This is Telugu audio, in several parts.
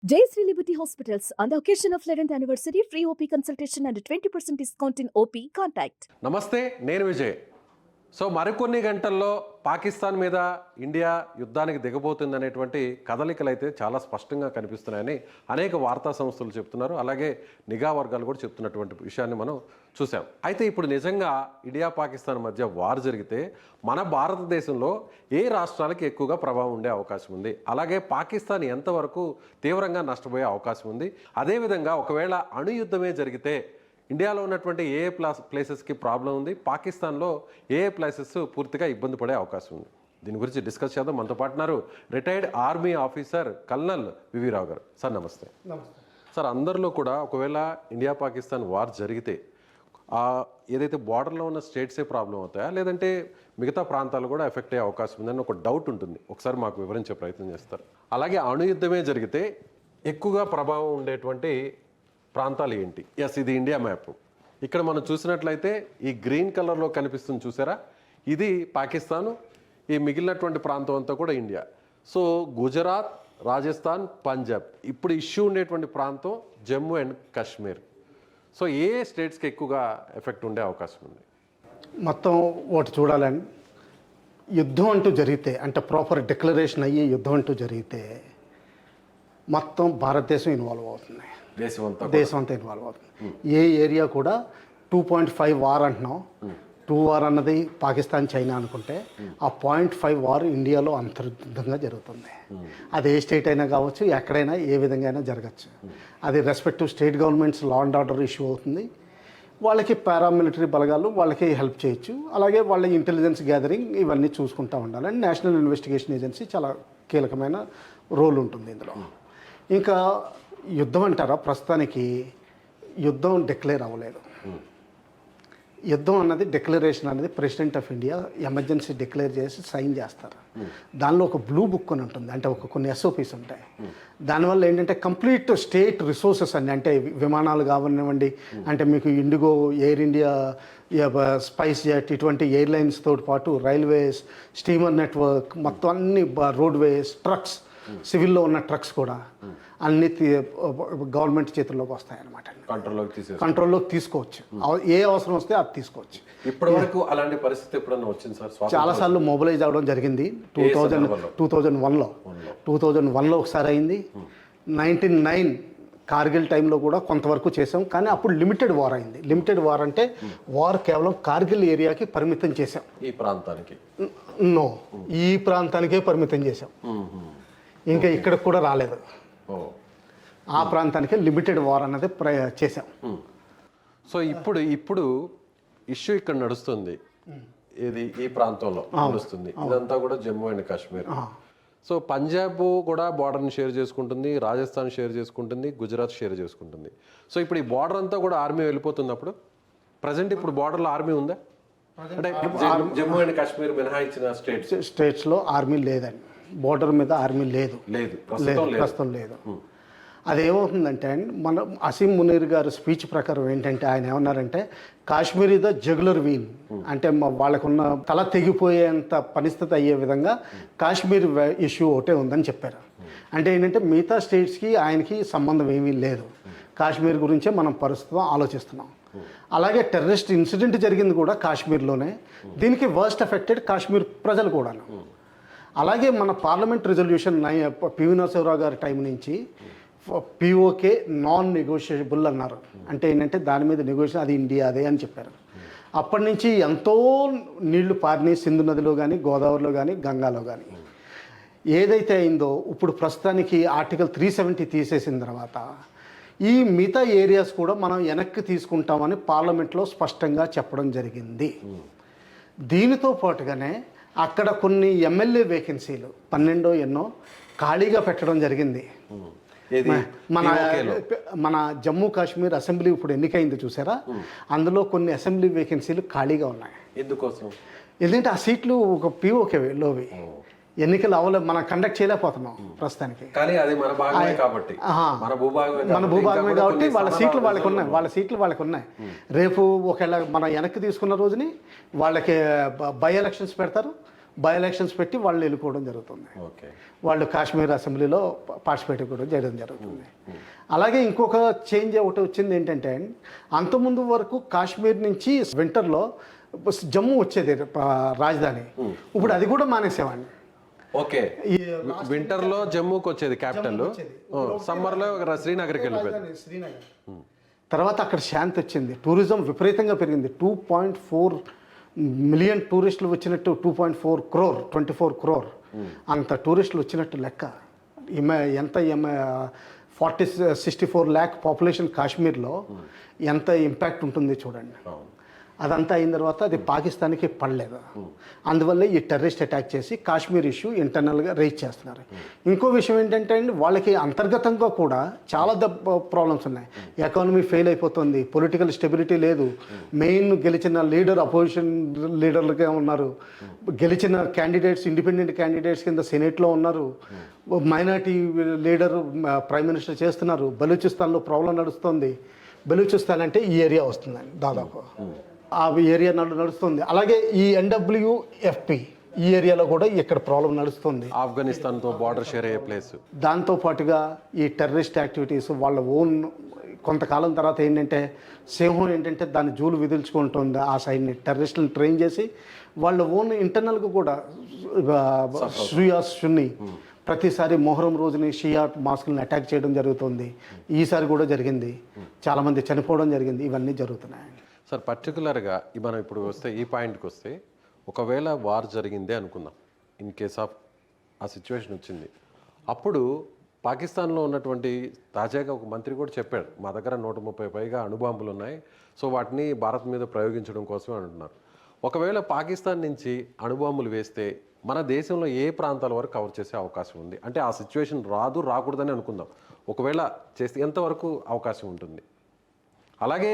Jayashree Liberty Hospitals, on the occasion of 11th anniversary, free OP consultation and 20% discount in OP. Contact. నమస్తే, నేను విజయ్. సో మరికొన్ని గంటల్లో పాకిస్తాన్ మీద ఇండియా యుద్ధానికి దిగబోతుందనేటువంటి కదలికలు అయితే చాలా స్పష్టంగా కనిపిస్తున్నాయని అనేక వార్తా సంస్థలు చెప్తున్నారు. అలాగే నిఘా వర్గాలు కూడా చెప్తున్నటువంటి విషయాన్ని మనం చూసాం. అయితే ఇప్పుడు నిజంగా ఇండియా పాకిస్తాన్ మధ్య వార్ జరిగితే మన భారతదేశంలో ఏ రాష్ట్రాలకి ఎక్కువగా ప్రభావం ఉండే అవకాశం ఉంది, అలాగే పాకిస్తాన్ ఎంతవరకు తీవ్రంగా నష్టపోయే అవకాశం ఉంది, అదేవిధంగా ఒకవేళ అణుయుద్ధమే జరిగితే ఇండియాలో ఉన్నటువంటి ఏ ప్లేసెస్కి ప్రాబ్లం ఉంది, పాకిస్తాన్లో ఏ ప్లేసెస్ పూర్తిగా ఇబ్బంది పడే అవకాశం ఉంది. దీని గురించి డిస్కస్ చేద్దాం. మనతో పాటున్నారు రిటైర్డ్ ఆర్మీ ఆఫీసర్ కల్నల్ వివి రావు గారు. సార్ నమస్తే. సార్, అందరిలో కూడా ఒకవేళ ఇండియా పాకిస్తాన్ వార్ జరిగితే ఏదైతే బార్డర్లో ఉన్న స్టేట్సే ప్రాబ్లం అవుతాయా, లేదంటే మిగతా ప్రాంతాలు కూడా ఎఫెక్ట్ అయ్యే అవకాశం ఉందని ఒక డౌట్ ఉంటుంది. ఒకసారి మాకు వివరించే ప్రయత్నం చేస్తారు. అలాగే అణుయుద్ధమే జరిగితే ఎక్కువగా ప్రభావం ఉండేటువంటి ప్రాంతాలు ఏంటి? ఎస్, ఇది ఇండియా మ్యాప్. ఇక్కడ మనం చూసినట్లయితే ఈ గ్రీన్ కలర్లో కనిపిస్తుంది చూసారా, ఇది పాకిస్తాను, ఈ మిగిలినటువంటి ప్రాంతం అంతా కూడా ఇండియా. సో గుజరాత్, రాజస్థాన్, పంజాబ్, ఇప్పుడు ఇష్యూ ఉండేటువంటి ప్రాంతం జమ్మూ అండ్ కాశ్మీర్. సో ఏ స్టేట్స్కి ఎక్కువగా ఎఫెక్ట్ ఉండే అవకాశం ఉంది? మొత్తం ఒకటి చూడాలండి, యుద్ధం అంటూ జరిగితే, అంటే ప్రాపర్ డిక్లరేషన్ అయ్యి యుద్ధం అంటూ జరిగితే మొత్తం భారతదేశం ఇన్వాల్వ్ అవుతుంది, దేశం అంతా ఇన్వాల్వ్ అవుతుంది. ఏ ఏరియా కూడా 2.5 వార్ అంటున్నాం, 2 వార్ అన్నది పాకిస్తాన్ చైనా అనుకుంటే ఆ 0.5 వార్ ఇండియాలో అంతర్గతంగా జరుగుతుంది. అది ఏ స్టేట్ అయినా కావచ్చు, ఎక్కడైనా ఏ విధంగా అయినా జరగచ్చు. అది respective state governments law and order issue అవుతుంది, వాళ్ళకి పారామిలిటరీ బలగాలు వాళ్ళకి హెల్ప్ చేయొచ్చు, అలాగే వాళ్ళ ఇంటెలిజెన్స్ గ్యాదరింగ్ ఇవన్నీ చూసుకుంటూ ఉండాలి. అండ్ నేషనల్ ఇన్వెస్టిగేషన్ ఏజెన్సీ చాలా కీలకమైన రోల్ ఉంటుంది ఇందులో. ఇంకా యుద్ధం అంటారా, ప్రస్తుతానికి యుద్ధం డిక్లేర్ అవ్వలేదు. యుద్ధం అన్నది డిక్లరేషన్ అనేది president of India emergency declare చేసి సైన్ చేస్తారు. దానిలో ఒక బ్లూ బుక్ అని ఉంటుంది, అంటే కొన్ని ఎస్ఓపీస్ ఉంటాయి. దానివల్ల ఏంటంటే కంప్లీట్ స్టేట్ రిసోర్సెస్ అన్ని, అంటే విమానాలు కావనివ్వండి, అంటే మీకు IndiGo, air India, spice jet, ఇటువంటి ఎయిర్లైన్స్ తోటి పాటు రైల్వేస్, స్టీమర్ నెట్వర్క్, మొత్తం అన్ని రోడ్వేస్, ట్రక్స్, సివిల్లో ఉన్న ట్రక్స్ కూడా అన్ని గవర్నమెంట్ చేతుల్లోకి వస్తాయన్నమాట. కంట్రోల్లోకి తీసుకోవచ్చు, ఏ అవసరం వస్తే అది తీసుకోవచ్చు. ఇప్పటి వరకు అలాంటి పరిస్థితి ఎప్పుడన్నా వచ్చింది సార్? చాలాసార్లు మొబిలైజ్ అవ్వడం జరిగింది. 2001లో ఒకసారి అయింది. 1999 కార్గిల్ టైంలో కూడా కొంతవరకు చేసాం, కానీ అప్పుడు లిమిటెడ్ వార్ అయింది. లిమిటెడ్ వార్ అంటే వార్ కేవలం కార్గిల్ ఏరియాకి పరిమితం చేసాం, ఈ ప్రాంతానికి ఈ ప్రాంతానికే పరిమితం చేసాం, ఇంకా ఇక్కడ కూడా రాలేదు. ఆ ప్రాంతానికి లిమిటెడ్ వార్ అన్నది చేసాం. సో ఇప్పుడు ఇష్యూ ఇక్కడ నడుస్తుంది, ఇది ఈ ప్రాంతంలో నడుస్తుంది, ఇదంతా కూడా జమ్మూ అండ్ కాశ్మీర్. సో పంజాబ్ కూడా బార్డర్ని షేర్ చేసుకుంటుంది, రాజస్థాన్ షేర్ చేసుకుంటుంది, గుజరాత్ షేర్ చేసుకుంటుంది. సో ఇప్పుడు ఈ బార్డర్ అంతా కూడా ఆర్మీ వెళ్ళిపోతుంది. అప్పుడు ప్రజెంట్ ఇప్పుడు బార్డర్లో ఆర్మీ ఉందా? అంటే జమ్మూ అండ్ కాశ్మీర్ మినహాయించిన స్టేట్స్లో ఆర్మీ లేదండి, బోర్డర్ మీద ఆర్మీ లేదు, ప్రస్తుతం లేదు. అదేమవుతుందంటే మన అసీం మునీర్ గారు స్పీచ్ ప్రకారం ఏంటంటే ఆయన ఏమన్నారంటే కాశ్మీర్ ఇస్ ద జగులర్ వీన్, అంటే వాళ్ళకున్న తల తెగిపోయేంత పరిస్థితి అయ్యే విధంగా కాశ్మీర్ ఇష్యూ ఒకటే ఉందని చెప్పారు. అంటే ఏంటంటే మిగతా స్టేట్స్కి ఆయనకి సంబంధం ఏమీ లేదు, కాశ్మీర్ గురించే మనం ప్రస్తుతం ఆలోచిస్తున్నాం. అలాగే టెర్రరిస్ట్ ఇన్సిడెంట్ జరిగింది కూడా కాశ్మీర్లోనే, దీనికి వర్స్ట్ ఎఫెక్టెడ్ కాశ్మీర్ ప్రజలు కూడాను. అలాగే మన పార్లమెంట్ రిజల్యూషన్ పివి నరసింహరావు గారి టైం నుంచి పిఓకే నాన్ నెగోషియబుల్ అన్నారు. అంటే ఏంటంటే దాని మీద నెగోషియేషన్, అది ఇండియా అదే అని చెప్పారు. అప్పటి నుంచి ఎంతో నీళ్లు పారినాయి, సింధు నదిలో కానీ, గోదావరిలో కానీ, గంగాలో కానీ. ఏదైతే అయిందో ఇప్పుడు ప్రస్తుతానికి ఆర్టికల్ 370 తీసేసిన తర్వాత ఈ మిగతా ఏరియాస్ కూడా మనం వెనక్కి తీసుకుంటామని పార్లమెంట్లో స్పష్టంగా చెప్పడం జరిగింది. దీనితో పాటుగానే అక్కడ కొన్ని ఎమ్మెల్యే వేకెన్సీలు 12 ఎన్నో ఖాళీగా పెట్టడం జరిగింది. మన జమ్మూ కాశ్మీర్ అసెంబ్లీ ఇప్పుడు ఎన్నికైంది చూసారా, అందులో కొన్ని అసెంబ్లీ వేకెన్సీలు ఖాళీగా ఉన్నాయి. ఎందుకోసం? ఎందుకంటే ఆ సీట్లు ఒక పిఓకేలోవి ఎన్నికలు అవ్వలేదు, మనం కండక్ట్ చేయలేకపోతున్నాం ప్రస్తుతానికి. మన భూభాగమే కాబట్టి వాళ్ళ సీట్లు వాళ్ళకి ఉన్నాయి. రేపు ఒకవేళ మనం వెనక్కి తీసుకున్న రోజుని వాళ్ళకి బై ఎలక్షన్స్ పెడతారు, బై ఎలక్షన్స్ పెట్టి వాళ్ళు ఎన్నుకోవడం జరుగుతుంది. ఓకే. వాళ్ళు కాశ్మీర్ అసెంబ్లీలో పార్టిసిపేట్ కూడా చేయడం జరుగుతుంది. అలాగే ఇంకొక చేంజ్ ఒకటి వచ్చింది ఏంటంటే, అంతకుముందు వరకు కాశ్మీర్ నుంచి వింటర్లో జమ్మూ వచ్చేది రాజధాని, ఇప్పుడు అది కూడా మానేసేవాడిని. ఓకే. వింటర్ లో జమ్మూకి వచ్చేది క్యాపిటల్, సమ్మర్ లో శ్రీనగర్కి వెళ్ళిపోయింది. శ్రీనగర్ తర్వాత అక్కడ శాంతి వచ్చింది, టూరిజం విపరీతంగా పెరిగింది. 2.4 మిలియన్ టూరిస్టులు వచ్చినట్టు, 2.4 crore 24 crore అంత టూరిస్టులు వచ్చినట్టు లెక్క. ఎంత 64 lakh పాపులేషన్ కాశ్మీర్లో ఎంత ఇంపాక్ట్ ఉంటుంది చూడండి. అదంతా అయిన తర్వాత అది పాకిస్తాన్కి పడలేదు. అందువల్ల ఈ టెర్రరిస్ట్ అటాక్ చేసి కాశ్మీర్ ఇష్యూ ఇంటర్నల్గా రైజ్ చేస్తున్నారు. ఇంకో విషయం ఏంటంటే అండి, వాళ్ళకి అంతర్గతంగా కూడా చాలా ప్రాబ్లమ్స్ ఉన్నాయి. ఎకానమీ ఫెయిల్ అయిపోతుంది, పొలిటికల్ స్టెబిలిటీ లేదు, మెయిన్ గెలిచిన లీడర్ అపోజిషన్ లీడర్లుగా ఉన్నారు, గెలిచిన క్యాండిడేట్స్ ఇండిపెండెంట్ క్యాండిడేట్స్ కింద సెనేట్లో ఉన్నారు, మైనార్టీ లీడర్ ప్రైమ్ మినిస్టర్ చేస్తున్నారు. బలూచిస్తాన్లో ప్రాబ్లం నడుస్తుంది. బలూచిస్తాన్ అంటే ఈ ఏరియా వస్తుందండి దాదాపు, ఆ ఏరియా నడుస్తుంది. అలాగే ఈ NWFP ఈ ఏరియాలో కూడా ఇక్కడ ప్రాబ్లం నడుస్తుంది. ఆఫ్ఘనిస్తాన్తో బార్డర్ షేర్ అయ్యే ప్లేస్. దాంతోపాటుగా ఈ టెర్రరిస్ట్ యాక్టివిటీస్ వాళ్ళ ఓన్ కొంతకాలం తర్వాత ఏంటంటే, సింహం ఏంటంటే దాన్ని జూలు విదిల్చుకుంటుంది. ఆ సైడ్ని టెర్రరిస్టులను ట్రైన్ చేసి వాళ్ళ ఓన్ ఇంటర్నల్గా కూడా షియాస్ సున్నీ ప్రతిసారి మొహరం రోజుని షియా మాస్కులను అటాక్ చేయడం జరుగుతుంది. ఈసారి కూడా జరిగింది, చాలామంది చనిపోవడం జరిగింది. ఇవన్నీ జరుగుతున్నాయి సార్. పర్టికులర్గా మనం ఇప్పుడు వస్తే ఈ పాయింట్కి వస్తే, ఒకవేళ వార్ జరిగిందే అనుకుందాం, ఇన్ కేస్ ఆఫ్ ఆ సిచ్యువేషన్ వచ్చింది, అప్పుడు పాకిస్తాన్లో ఉన్నటువంటి తాజాగా ఒక మంత్రి కూడా చెప్పాడు, మా దగ్గర 130 పైగా అణుబాంబులు ఉన్నాయి, సో వాటిని భారత్ మీద ప్రయోగించడం కోసమే అంటున్నారు. ఒకవేళ పాకిస్తాన్ నుంచి అణుబాంబులు వేస్తే మన దేశంలో ఏ ప్రాంతాల వరకు కవర్ చేసే అవకాశం ఉంది? అంటే ఆ సిచ్యువేషన్ రాకూడదని అనుకుందాం, ఒకవేళ చేస్తే ఎంతవరకు అవకాశం ఉంటుంది? అలాగే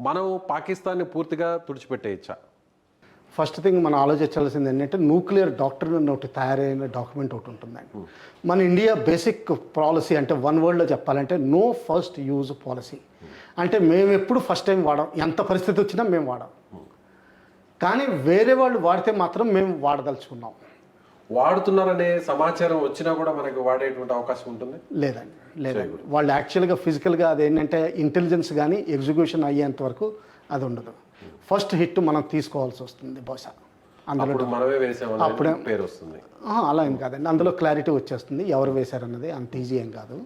మనం పాకిస్తాన్ని పూర్తిగా తుడిచిపెట్టేయచ్చా? ఫస్ట్ థింగ్ మనం ఆలోచించాల్సింది ఏంటంటే, న్యూక్లియర్ డాక్ట్రిన్ ఒకటి తయారైన డాక్యుమెంట్ ఒకటి ఉంటుందండి. మన ఇండియా బేసిక్ పాలసీ అంటే వన్ వర్డ్లో చెప్పాలంటే నో ఫస్ట్ యూజ్ పాలసీ. అంటే మేము ఎప్పుడు ఫస్ట్ టైం వాడాం, ఎంత పరిస్థితి వచ్చినా మేము వాడాం. కానీ వేరే వాళ్ళు వాడితే మాత్రం మేము వాడదలుచుకున్నాం. వాడుతున్నారనే సమాచారం వచ్చినా కూడా మనకి వాడేటువంటి అవకాశం ఉంటుంది? లేదండి. వాళ్ళు యాక్చువల్గా ఫిజికల్గా అదేంటంటే ఇంటెలిజెన్స్ కానీ ఎగ్జిక్యూషన్ అయ్యేంత వరకు అది ఉండదు. ఫస్ట్ హిట్ మనం తీసుకోవాల్సి వస్తుంది బహుశా. అందులో మనమే వేసామని పేరు వస్తుంది. అలా ఏం కాదండి, అందులో క్లారిటీ వచ్చేస్తుంది ఎవరు వేశారన్నది. అంత ఈజీ ఏం కాదు.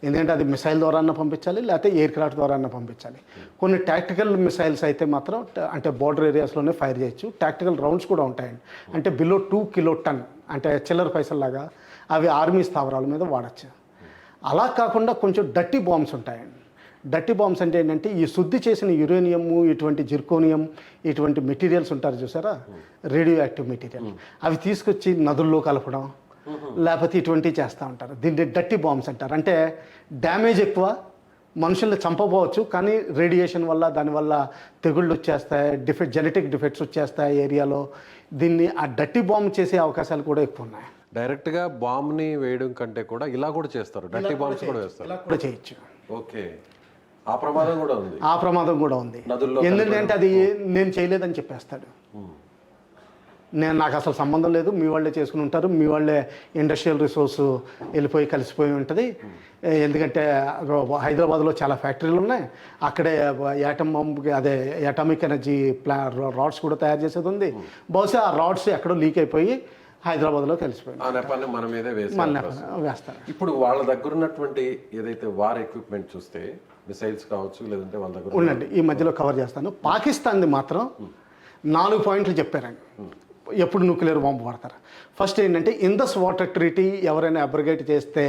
ఎందుకంటే అది మిసైల్ ద్వారా పంపించాలి, లేకపోతే ఎయిర్ క్రాఫ్ట్ ద్వారా పంపించాలి. కొన్ని టాక్టికల్ మిసైల్స్ అయితే మాత్రం అంటే బోర్డర్ ఏరియాస్లోనే ఫైర్ చేయొచ్చు. టాక్టికల్ రౌండ్స్ కూడా ఉంటాయండి, అంటే బిలో 2 కిలోటన్, అంటే చిల్లర పైసల్లాగా అవి ఆర్మీ స్థావరాల మీద వాడచ్చు. అలా కాకుండా కొంచెం డర్టీ బాంబ్స్ ఉంటాయండి. డర్టీ బాంబ్స్ అంటే ఏంటంటే, ఈ శుద్ధి చేసిన యురేనియము, ఇటువంటి జిర్కోనియం, ఇటువంటి మెటీరియల్స్ ఉంటారు చూసారా, రేడియో యాక్టివ్ మెటీరియల్, అవి తీసుకొచ్చి నదుల్లో కలపడం, లేకపోతే ఇటువంటివి చేస్తూ ఉంటారు. దీన్ని డర్టీ బాంబ్స్ అంటారు. అంటే డ్యామేజ్ ఎక్కువ, మనుషుల్ని చంపబోవచ్చు, కానీ రేడియేషన్ వల్ల దానివల్ల తెగుళ్ళు వచ్చేస్తాయి, జెనెటిక్ డిఫెక్ట్స్ వచ్చేస్తాయి ఏరియాలో. దీన్ని ఆ డర్టీ బాంబ్ చేసే అవకాశాలు కూడా ఎక్కువ ఉన్నాయి. డైరెక్ట్గా బాంబ్ని వేయడం కంటే కూడా ఇలా కూడా చేస్తారు, డర్టీ బాంబ్స్ కూడా వేస్తారు. ఇలా కూడా చేయొచ్చు. ఓకే. ఆ ప్రమాదం కూడా ఉంది. ఆ ప్రమాదం కూడా ఉంది. ఎందుకంటే అది నేను చేయలేదని చెప్పేస్తాడు. నాకు అసలు సంబంధం లేదు, మీ వాళ్ళే చేసుకుని ఉంటారు, మీ వాళ్ళే ఇండస్ట్రియల్ రిసోర్స్ వెళ్ళిపోయి కలిసిపోయి ఉంటుంది. ఎందుకంటే హైదరాబాద్లో చాలా ఫ్యాక్టరీలు ఉన్నాయి, అక్కడే యాటమ్ బాంబుకి అదే అటామిక్ ఎనర్జీ రాడ్స్ కూడా తయారు చేసేది ఉంది. బహుశా ఆ రాడ్స్ ఎక్కడో లీక్ అయిపోయి హైదరాబాద్లో కలిసిపోయింది, మన మీదే వేస్తారు. ఇప్పుడు వాళ్ళ దగ్గర ఉన్నటువంటి ఏదైతే వార్ ఎక్విప్మెంట్ చూస్తే మిసైల్స్ కావచ్చు, లేదంటే వాళ్ళ దగ్గర ఉండండి, ఈ మధ్యలో కవర్ చేస్తాను. పాకిస్తాన్ది మాత్రం 4 పాయింట్లు చెప్పారండి ఎప్పుడు న్యూక్లియర్ బాంబు వాడతారు. ఫస్ట్ ఏంటంటే, ఇందస్ వాటర్ ట్రీటీ ఎవరైనా అబ్రిగేట్ చేస్తే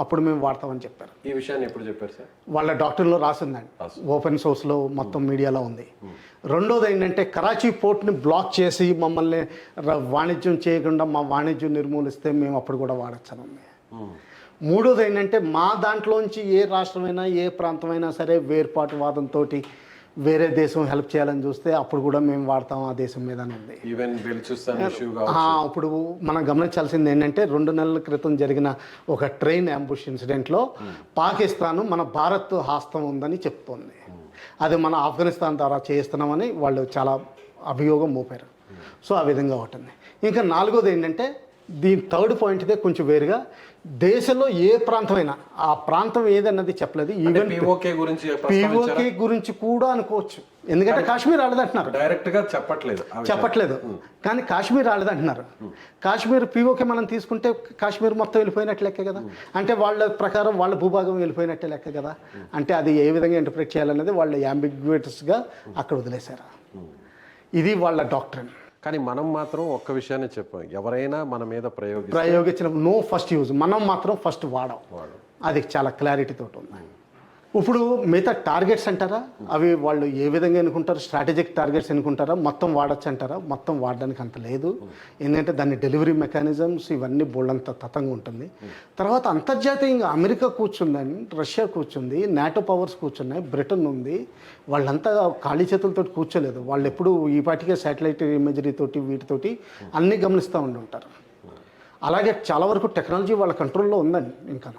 అప్పుడు మేము వాడతామని చెప్పారు. ఈ విషయాన్ని ఎప్పుడు చెప్పారు సార్? వాళ్ళ డాక్టర్లో రాసిందండి, ఓపెన్ సోర్స్లో మొత్తం మీడియాలో ఉంది. రెండోది ఏంటంటే, కరాచీ పోర్ట్ని బ్లాక్ చేసి మమ్మల్ని వాణిజ్యం చేయకుండా మా వాణిజ్యం నిర్మూలిస్తే మేము అప్పుడు కూడా వాడచ్చని ఉంది. మూడోది ఏంటంటే, మా దాంట్లోంచి ఏ రాష్ట్రమైనా ఏ ప్రాంతమైనా సరే వేర్పాటువాదంతో వేరే దేశం హెల్ప్ చేయాలని చూస్తే అప్పుడు కూడా మేము వాడతాం ఆ దేశం మీద ఉంది. ఇప్పుడు మనం గమనించాల్సింది ఏంటంటే, 2 నెలల క్రితం జరిగిన ఒక ట్రైన్ అంబుష్ ఇన్సిడెంట్లో పాకిస్తాన్ మన భారత్ హస్తం ఉందని చెప్తోంది. అది మన ఆఫ్ఘనిస్తాన్ ద్వారా చేస్తున్నామని వాళ్ళు చాలా అభియోగం మోపారు. సో ఆ విధంగా ఉంటుంది. ఇంకా నాలుగోది ఏంటంటే దీని థర్డ్ పాయింట్ ఇదే కొంచెం వేరుగా, దేశంలో ఏ ప్రాంతమైనా ఆ ప్రాంతం ఏదన్నది చెప్పలేదు. ఈవెన్ పిఓకే గురించి పిఓకే గురించి కూడా అనుకోవచ్చు, ఎందుకంటే కాశ్మీర్ రాలేదంటున్నారు, డైరెక్ట్ గా చెప్పట్లేదు. కానీ కాశ్మీర్ రాలేదంటున్నారు. కాశ్మీర్ పిఓకే మనం తీసుకుంటే కాశ్మీర్ మొత్తం వెళ్ళిపోయినట్టు లెక్క కదా, అంటే వాళ్ళ ప్రకారం వాళ్ళ భూభాగం వెళ్ళిపోయినట్టే లెక్క కదా. అంటే అది ఏ విధంగా ఇంటర్ప్రిట్ చేయాలనేది వాళ్ళు యాంబిగ్యూటస్గా అక్కడ వదిలేశారు. ఇది వాళ్ళ డాక్ట్రిన్. కానీ మనం మాత్రం ఒక్క విషయాన్ని చెప్పాం, ఎవరైనా మన మీద ప్రయోగించిన నో ఫస్ట్ యూజ్, మనం మాత్రం ఫస్ట్ వాడాం. అది చాలా క్లారిటీతో ఉంది. ఇప్పుడు మిగతా టార్గెట్స్ అంటారా, అవి వాళ్ళు ఏ విధంగా ఎన్నుకుంటారు, స్ట్రాటజిక్ టార్గెట్స్ ఎన్నుకుంటారా, మొత్తం వాడచ్చు అంటారా, మొత్తం వాడడానికి అంత లేదు. ఎందుకంటే దాని డెలివరీ మెకానిజమ్స్ ఇవన్నీ బోల్డంత తతంగా ఉంటుంది. తర్వాత అంతర్జాతీయంగా అమెరికా కూర్చుందని, రష్యా కూర్చుంది, నాటో పవర్స్ కూర్చున్నాయి, బ్రిటన్ ఉంది. వాళ్ళంతా ఖాళీ చేతులతో కూర్చోలేదు. వాళ్ళు ఎప్పుడు ఈ పాటికే శాటిలైట్ ఇమేజరీ తోటి వీటితోటి అన్నీ గమనిస్తూ ఉంటారు. అలాగే చాలా వరకు టెక్నాలజీ వాళ్ళ కంట్రోల్లో ఉందండి. ఇంకా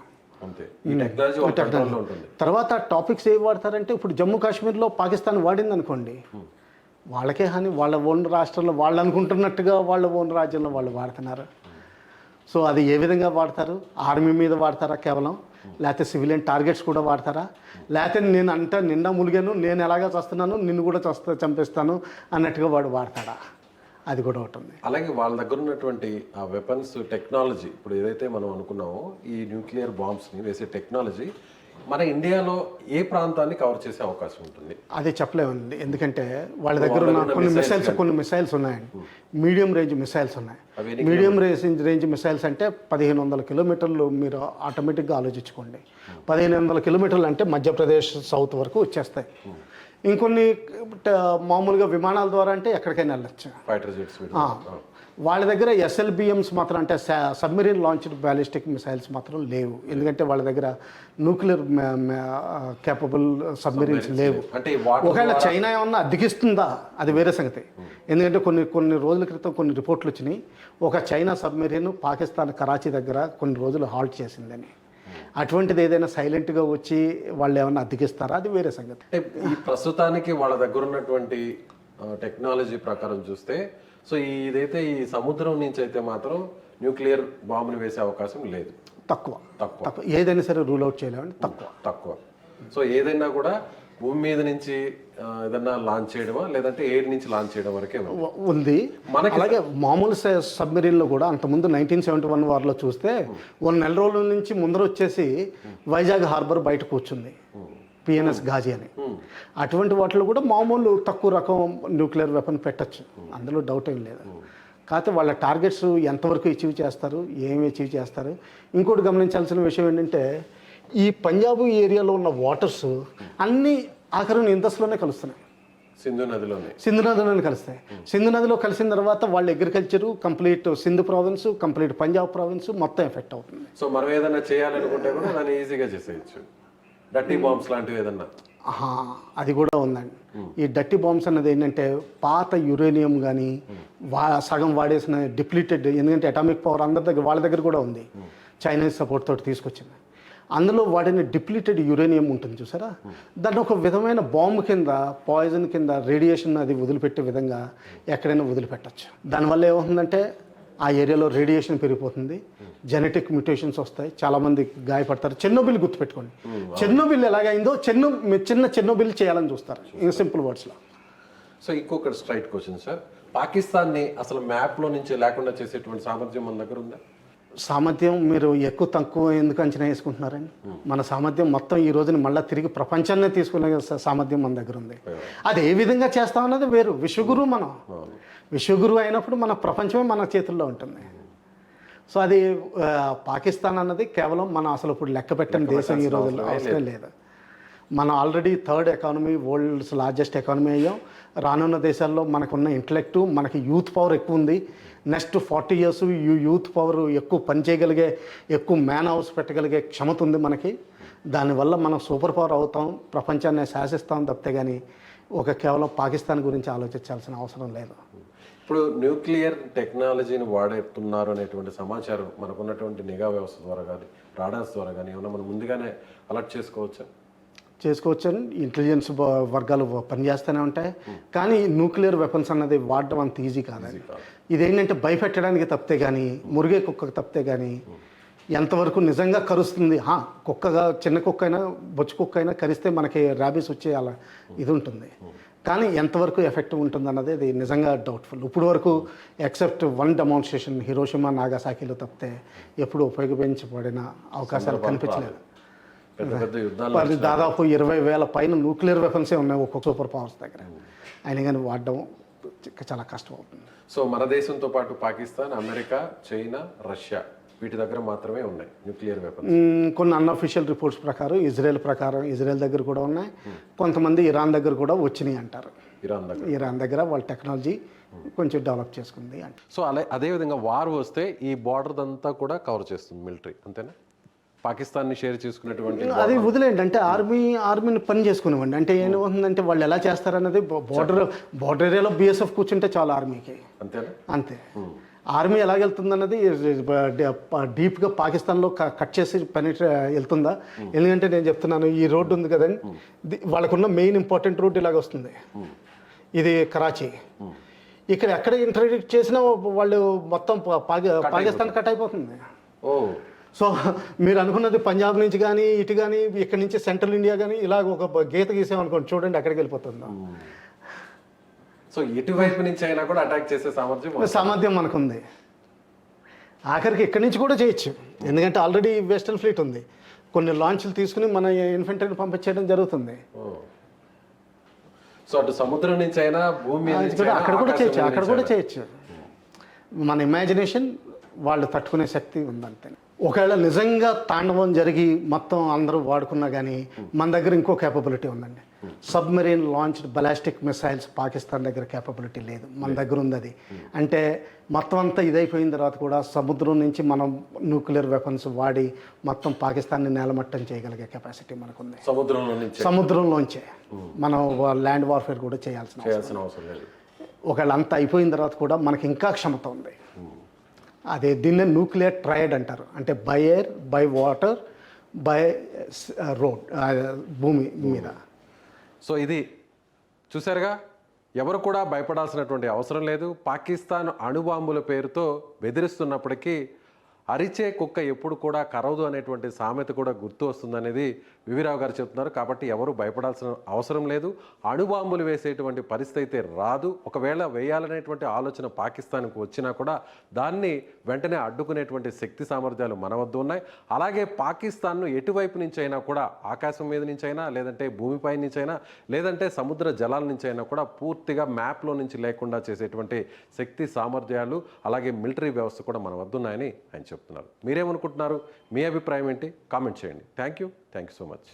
తర్వాత టాపిక్స్ ఏవి వాడతారంటే, ఇప్పుడు జమ్మూ కాశ్మీర్లో పాకిస్తాన్ వాడింది అనుకోండి, వాళ్ళకే హాని, వాళ్ళ ఓన్ రాష్ట్రంలో వాళ్ళు అనుకుంటున్నట్టుగా వాళ్ళ ఓన్ రాజ్యంలో వాళ్ళు వాడుతున్నారు. సో అది ఏ విధంగా వాడతారు, ఆర్మీ మీద వాడతారా కేవలం, లేకపోతే సివిలియన్ టార్గెట్స్ కూడా వాడతారా, లేకపోతే నేను నిండా ములిగాను, నేను ఎలాగా చేస్తున్నాను, నిన్ను కూడా చంపేస్తాను అన్నట్టుగా వాడు వాడతాడా, అది కూడా ఒకటి ఉంది. అలాగే వాళ్ళ దగ్గర ఉన్నటువంటి ఆ వెపన్స్ టెక్నాలజీ, ఇప్పుడు ఏదైతే మనం అనుకున్నామో ఈ న్యూక్లియర్ బాంబ్స్ని వేసే టెక్నాలజీ మన ఇండియాలో ఏ ప్రాంతాన్ని కవర్ చేసే అవకాశం ఉంటుంది? అది చెప్పలేమండి, ఎందుకంటే వాళ్ళ దగ్గర ఉన్న కొన్ని మిసైల్స్ ఉన్నాయండి. మీడియం రేంజ్ మిసైల్స్ ఉన్నాయి. మీడియం రేంజ్ మిసైల్స్ అంటే 1500 కిలోమీటర్లు మీరు ఆటోమేటిక్గా ఆలోచించుకోండి. 1500 కిలోమీటర్లు అంటే మధ్యప్రదేశ్ సౌత్ వరకు వచ్చేస్తాయి. ఇంకొన్ని మామూలుగా విమానాల ద్వారా అంటే ఎక్కడికైనా వెళ్ళచ్చు. ఫైటర్ జెట్స్ వాళ్ళ దగ్గర SLBMs మాత్రం, అంటే సబ్మెరీన్ లాంచ్డ్ బ్యాలిస్టిక్ మిసైల్స్ మాత్రం లేవు. ఎందుకంటే వాళ్ళ దగ్గర న్యూక్లియర్ కేపబుల్ సబ్మెరీన్స్ లేవు. ఒకవేళ చైనా ఏమన్నా అద్దెకిస్తుందా అది వేరే సంగతి. ఎందుకంటే కొన్ని రోజుల క్రితం కొన్ని రిపోర్ట్లు వచ్చినాయి, ఒక చైనా సబ్మెరీన్ పాకిస్తాన్ కరాచీ దగ్గర కొన్ని రోజులు హాల్ట్ చేసిందని. అటువంటిది ఏదైనా సైలెంట్గా వచ్చి వాళ్ళు ఏమన్నా అద్దెకిస్తారా, అది వేరే సంగతి. ఈ ప్రస్తుతానికి వాళ్ళ దగ్గర ఉన్నటువంటి టెక్నాలజీ ప్రకారం చూస్తే, సో ఇదైతే ఈ సముద్రం నుంచి అయితే మాత్రం న్యూక్లియర్ బాంబుని వేసే అవకాశం లేదు. తక్కువ ఏదైనా సరే రూల్ అవుట్ చేయలేమండి, తక్కువ. సో ఏదైనా కూడా భూమి మీద నుంచి ఏదన్నా లాంచ్ చేయడమా, లేదంటే ఎయిర్ నుంచి లాంచ్ చేయడం వరకే ఉంది. అలాగే మామూలు సబ్మెరీన్లో కూడా అంతకుముందు 1971 వార్లో చూస్తే 1 నెల రోజుల నుంచి ముందర వచ్చేసి వైజాగ్ హార్బర్ బయట కూర్చుంది, PNS ఘాజీ అని. అటువంటి వాటిలో కూడా మామూలు తక్కువ రకం న్యూక్లియర్ వెపన్ పెట్టచ్చు, అందులో డౌట్ ఏం లేదు. కాకపోతే వాళ్ళ టార్గెట్స్ ఎంతవరకు అచీవ్ చేస్తారు, ఏమి అచీవ్ చేస్తారు. ఇంకోటి గమనించాల్సిన విషయం ఏంటంటే, ఈ పంజాబ్ ఏరియాలో ఉన్న వాటర్స్ అన్నీ ఆఖరు ఇందస్లోనే కలుస్తున్నాయి, సింధు నదిలోనే కలుస్తాయి. సింధు నదిలో కలిసిన తర్వాత వాళ్ళ agriculture complete Sindhu province, complete Punjab province మొత్తం ఎఫెక్ట్ అవుతుంది. సో మనం ఏదైనా చేయాలనుకుంటే కూడా దాన్ని ఈజీగా చేసేయచ్చు. డర్టీ బాంబ్స్ లాంటివి ఏదన్నా అది కూడా ఉందండి. ఈ డర్టీ బాంబ్స్ అన్నది ఏంటంటే, పాత యురేనియం కానీ సగం వాడేసిన డిప్లీటెడ్, ఎందుకంటే అటామిక్ పవర్ అందరి దగ్గర, వాళ్ళ దగ్గర కూడా ఉంది, చైనీస్ సపోర్ట్ తోటి తీసుకొచ్చింది. అందులో వాడిన డిప్లీటెడ్ యురేనియం ఉంటుంది చూసారా, దాన్ని ఒక విధమైన బాంబు కింద, పాయిజన్ కింద, రేడియేషన్ అది వదిలిపెట్టే విధంగా ఎక్కడైనా వదిలిపెట్టచ్చు. దానివల్ల ఏమవుతుందంటే ఆ ఏరియాలో రేడియేషన్ పెరిగిపోతుంది, జెనెటిక్ మ్యూటేషన్స్ వస్తాయి, చాలామంది గాయపడతారు. చెర్నోబిల్ గుర్తుపెట్టుకోండి, చెర్నోబిల్ ఎలాగైందో చిన్న చెర్నోబిల్ చేయాలని చూస్తారు, ఇన్ సింపుల్ వర్డ్స్లో. సో ఇంకొకటి స్ట్రైట్ క్వశ్చన్ సార్, పాకిస్తాన్ని అసలు మ్యాప్లో నుంచి లేకుండా చేసేటువంటి సామర్థ్యం మన దగ్గర ఉందా? సామర్థ్యం మీరు ఎక్కువ తక్కువ ఎందుకు అంచనా వేసుకుంటున్నారండి? మన సామర్థ్యం మొత్తం ఈ రోజున మళ్ళీ తిరిగి ప్రపంచాన్ని తీసుకునే సామర్థ్యం మన దగ్గర ఉంది. అది ఏ విధంగా చేస్తామన్నది వేరు. విశ్వగురువు మనం, విశ్వగురువు అయినప్పుడు మన ప్రపంచమే మన చేతుల్లో ఉంటుంది. సో అది పాకిస్తాన్ అన్నది కేవలం మనం అసలు ఇప్పుడు లెక్క పెట్టని దేశం ఈ రోజుల్లో అవసరం లేదు. మనం already 3rd economy, world's largest economy అయ్యాం. రానున్న దేశాల్లో మనకున్న ఇంటలెక్టు, మనకి యూత్ పవర్ ఎక్కువ ఉంది. నెక్స్ట్ 40 years యూత్ పవర్ ఎక్కువ పనిచేయగలిగే, ఎక్కువ మ్యాన్ హౌస్ పెట్టగలిగే క్షమత ఉంది మనకి. దానివల్ల మనం సూపర్ పవర్ అవుతాం, ప్రపంచాన్ని శాసిస్తాం తప్పితే కానీ కేవలం పాకిస్తాన్ గురించి ఆలోచించాల్సిన అవసరం లేదు. ఇప్పుడు న్యూక్లియర్ టెక్నాలజీని వాడుతున్నారు అనేటువంటి సమాచారం మనకున్నటువంటి నిఘా వ్యవస్థ ద్వారా కానీ, రాడార్స్ ద్వారా కానీ ఏమన్నా మనం ముందుగానే అలర్ట్ చేసుకోవచ్చా? చేసుకోవచ్చని ఇంటెలిజెన్స్ వర్గాలు పనిచేస్తూనే ఉంటాయి. కానీ న్యూక్లియర్ వెపన్స్ అన్నది వాడడం అంత ఈజీ కాదండి. ఇదేంటంటే భయపెట్టడానికి తప్పితే కానీ, మురిగే కుక్కకు తప్పితే కానీ ఎంతవరకు నిజంగా కరుస్తుంది, కుక్కగా చిన్న కుక్క అయినా బొచ్చు కుక్క అయినా కరిస్తే మనకి ర్యాబీస్ వచ్చే అలా ఇది ఉంటుంది. కానీ ఎంతవరకు ఎఫెక్టివ్ ఉంటుంది అన్నది అది నిజంగా డౌట్ఫుల్. ఇప్పుడు వరకు ఎక్సెప్ట్ వన్ డెమాన్స్ట్రేషన్ హిరోషిమా నాగాసాకిలో తప్పితే ఎప్పుడు ఉపయోగించబడిన అవకాశాలు కనిపించలేదు. దాదాపు 20,000 పైన న్యూక్లియర్ వెపన్సే ఉన్నాయి ఒక్కొక్క సూపర్ పవర్స్ దగ్గర. అయినా కానీ వాడడం చాలా కష్టం అవుతుంది. సో మన దేశంతో పాటు పాకిస్తాన్, అమెరికా, చైనా, రష్యా వీటి దగ్గర మాత్రమే ఉన్నాయి న్యూక్లియర్ వెపన్స్. కొన్ని అన్అఫీషియల్ రిపోర్ట్స్ ప్రకారం ఇజ్రాయెల్ దగ్గర కూడా ఉన్నాయి. కొంతమంది ఇరాన్ దగ్గర కూడా వచ్చినాయి అంటారు. ఇరాన్ దగ్గర వాళ్ళ టెక్నాలజీ కొంచెం డెవలప్ చేసుకుంది అంటే. సో అదేవిధంగా వార్ వస్తే ఈ బార్డర్ అంతా కూడా కవర్ చేస్తుంది మిలిటరీ, అంతేనా? పాకిస్తాన్ని షేర్ చేసుకునేటువంటి అది వదిలేండి, అంటే ఆర్మీని పని చేసుకునేవ్వండి. అంటే ఏమవుతుందంటే వాళ్ళు ఎలా చేస్తారన్నది బార్డర్ ఏరియాలో BSF కూర్చుంటే చాలా ఆర్మీకి, అంతేనా? అంతే. ఆర్మీ ఎలాగెళ్తుందన్నది డీప్గా పాకిస్తాన్లో కట్ చేసి పని వెళ్తుందా? ఎందుకంటే నేను చెప్తున్నాను, ఈ రోడ్డు ఉంది కదండి, వాళ్ళకున్న మెయిన్ ఇంపార్టెంట్ రోడ్ ఇలాగ వస్తుంది. ఇది కరాచీ. ఇక్కడ ఎక్కడ ఇంటర్వ్యూట్ చేసినా వాళ్ళు మొత్తం పాకిస్తాన్ కట్ అయిపోతుంది. సో మీరు అనుకున్నది పంజాబ్ నుంచి కానీ ఇటు కానీ ఇక్కడ నుంచి సెంట్రల్ ఇండియా కానీ ఇలాగ ఒక గీత గీసామనుకోండి, చూడండి ఎక్కడికి వెళ్ళిపోతుందో. సో ఎటువైపు నుంచి అయినా కూడా అటాక్ చేసే సామర్థ్యం మనకుంది. ఆఖరికి ఇక్కడి నుంచి కూడా చేయొచ్చు, ఎందుకంటే ఆల్రెడీ వెస్టర్న్ ఫ్లీట్ ఉంది. కొన్ని లాంచ్లు తీసుకుని మన ఇన్ఫెంట్రీని పంపించడం జరుగుతుంది. సో అటు సముద్రం నుంచి అయినా భూమి అక్కడ కూడా చేయొచ్చు. మన ఇమాజినేషన్ వాళ్ళు తట్టుకునే శక్తి ఉందంతే. ఒకవేళ నిజంగా తాండవం జరిగి మొత్తం అందరూ వాడుకున్నా కానీ మన దగ్గర ఇంకో కేపబిలిటీ ఉందండి. Submarine launched ballistic missiles Pakistan దగ్గర కేపబిలిటీ లేదు, మన దగ్గర ఉంది అది. అంటే మొత్తం అంతా ఇదైపోయిన తర్వాత కూడా సముద్రం నుంచి మనం న్యూక్లియర్ వెపన్స్ వాడి మొత్తం పాకిస్తాన్ని నేలమట్టం చేయగలిగే కెపాసిటీ మనకుంది. సముద్రంలోంచే మనం ల్యాండ్ వార్ఫేర్ కూడా చేయాల్సిన అవసరం లేదు. ఒకవేళ అంతా అయిపోయిన తర్వాత కూడా మనకి ఇంకా క్షమత ఉంది. అదే దీన్నే న్యూక్లియర్ ట్రయడ్ అంటారు. అంటే by air, by water, by road, భూమి మీద. సో ఇది చూసారుగా, ఎవరు కూడా భయపడాల్సినటువంటి అవసరం లేదు. పాకిస్తాన్ అణుబాంబుల పేరుతో బెదిరిస్తున్నప్పటికీ అరిచే కుక్క ఎప్పుడు కూడా కరవదు అనేటువంటి సామెత కూడా గుర్తు వస్తుందనేది వివిరావు గారు చెప్తున్నారు. కాబట్టి ఎవరు భయపడాల్సిన అవసరం లేదు. అణుబాంబులు వేసేటువంటి పరిస్థితి అయితే రాదు. ఒకవేళ వేయాలనేటువంటి ఆలోచన పాకిస్తాన్కు వచ్చినా కూడా దాన్ని వెంటనే అడ్డుకునేటువంటి శక్తి సామర్థ్యాలు మన వద్ద ఉన్నాయి. అలాగే పాకిస్తాన్ను ఎటువైపు నుంచి అయినా కూడా, ఆకాశం మీద నుంచి అయినా, లేదంటే భూమిపై నుంచి అయినా, లేదంటే సముద్ర జలాల నుంచి అయినా కూడా పూర్తిగా మ్యాప్లో నుంచి లేకుండా చేసేటువంటి శక్తి సామర్థ్యాలు, అలాగే మిలిటరీ వ్యవస్థ కూడా మన వద్ద ఉన్నాయని ఆయన చెప్తున్నారు. మీరేమనుకుంటున్నారు? మీ అభిప్రాయం ఏంటి? కామెంట్ చేయండి. Thank you so much.